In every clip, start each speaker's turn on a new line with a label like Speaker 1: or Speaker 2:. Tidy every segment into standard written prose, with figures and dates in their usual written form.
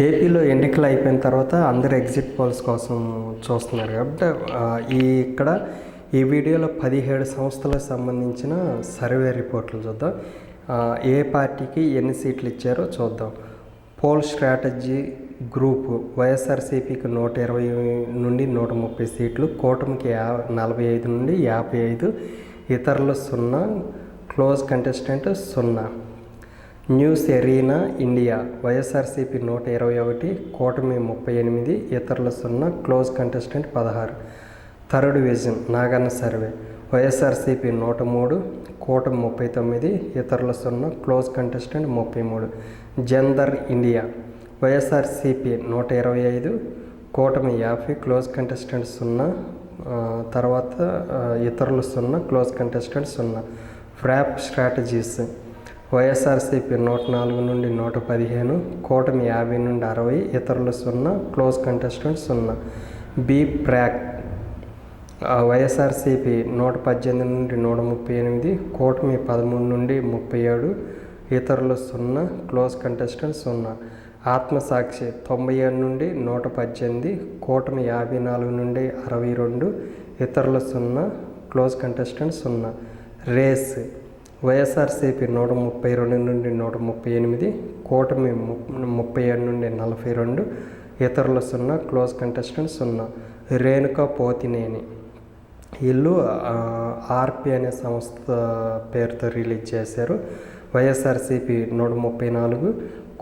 Speaker 1: ఏపీలో ఎన్నికలు అయిపోయిన తర్వాత అందరు ఎగ్జిట్ పోల్స్ కోసం చూస్తున్నారు కాబట్టి ఇక్కడ ఈ వీడియోలో 17 సంస్థలకు సంబంధించిన సర్వే రిపోర్ట్లు చూద్దాం. ఏ పార్టీకి ఎన్ని సీట్లు ఇచ్చారో చూద్దాం. పోల్ స్ట్రాటజీ గ్రూప్ వైఎస్ఆర్సీపీకి 120 నుండి 130 సీట్లు, కూటమికి 45 నుండి 55, ఇతరులు 0, close contestant 0. News arena India YSRCP 121, కూటమి 38, ఇతరులు 0, close contestant 16. Third vision Naganna survey YSRCP 103, కూటమి 39, ఇతరులు 0, క్లోజ్ కంటెస్టెంట్ 33. జెందర్ ఇండియా వైఎస్ఆర్సీపీ 125, కూటమి 50, క్లోజ్ కంటెస్టెంట్ 0, తర్వాత ఇతరులు 0, క్లోజ్ కంటెస్టెంట్ 0. ఫ్రాప్ స్ట్రాటజీస్ వైఎస్ఆర్సీపీ 104 నుండి 115, కూటమి 50 నుండి 60, ఇతరులు 0, క్లోజ్ కంటెస్టెంట్ 0. బీ ప్రాక్ వైఎస్ఆర్సీపీ 118 నుండి 138, కూటమి 13 నుండి 37, ఇతరులు 0, క్లోజ్ కంటెస్టెంట్ 0. ఆత్మసాక్షి 97 నుండి 118, కూటమి 54 నుండి 62, ఇతరులు 0, క్లోజ్ కంటెస్టెంట్ 0. రేస్ వైఎస్ఆర్సీపీ 132 నుండి 138, కూటమి 37 నుండి 42, ఇతరులు 0, క్లోజ్ కంటెస్టెంట్ 0. రేణుకా పోతినేని వీళ్ళు ఆర్పి అనే సంస్థ పేరుతో రిలీజ్ చేశారు. వైఎస్ఆర్సీపీ 134,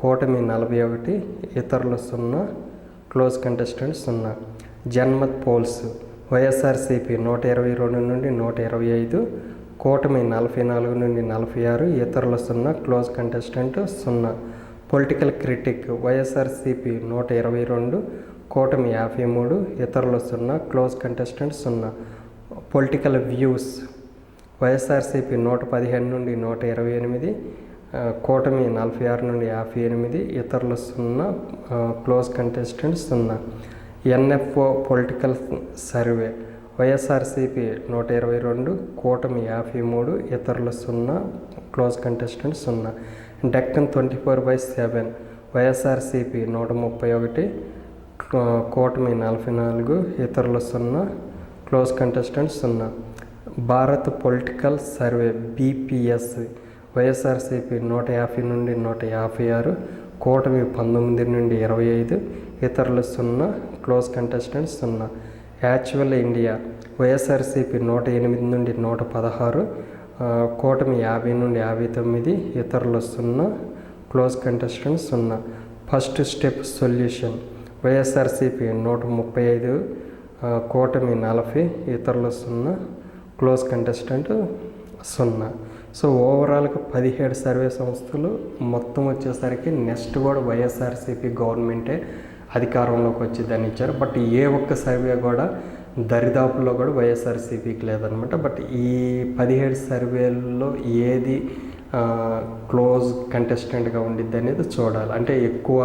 Speaker 1: కూటమి 41, ఇతరులు 0, close contestant 0. Janmat polls YSRCP 122 నుండి 125, కూటమి 44 నుండి 46, ఇతరుల 0, close contestant 0. Political critic YSRCP 122, కూటమి 53, ఇతరుల 0, close contestant 0. Political views YSRCP 115 నుండి 128, కూటమి 46 నుండి 58, ఇతరుల 0, close contestant 0. NFO political survey YSRCP 122, కూటమి 53, ఇతరుల 0, క్లోజ్ కంటెస్టెంట్ 0. డెక్కన్ 24/7 వైఎస్ఆర్సీపీ 131, కూటమి 44, ఇతరుల 0, close contestant 0. Bharat political survey BPS YSRCP 150 నుండి 156, కూటమి 19 నుండి 25, ఇతరులు 0, close contestant 0. Actual India YSRCP 108 నుండి 116, కూటమి 50 నుండి 59, ఇతరులు 0, close contestant 0. First step solution YSRCP 135, కూటమి 40, ఇతరులు 0, క్లోజ్ కంటెస్టెంట్ 0. సో ఓవరాల్గా 17 సర్వే సంస్థలు మొత్తం వచ్చేసరికి నెక్స్ట్ కూడా వైఎస్ఆర్సీపీ గవర్నమెంటే అధికారంలోకి వచ్చిందని ఇచ్చారు. బట్ ఏ ఒక్క సర్వే కూడా దరిదాపుల్లో కూడా వైఎస్ఆర్సీపీకి లేదనమాట. బట్ ఈ 17 సర్వేల్లో ఏది క్లోజ్ కంటెస్టెంట్గా ఉండిద్ది అనేది చూడాలి. అంటే ఎక్కువ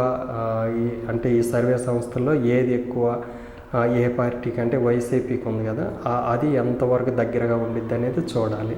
Speaker 1: అంటే ఈ సర్వే సంస్థల్లో ఏది ఎక్కువ ఏ పార్టీకి అంటే వైసీపీకి ఉంది కదా, అది ఎంతవరకు దగ్గరగా ఉండిద్ది అనేది చూడాలి.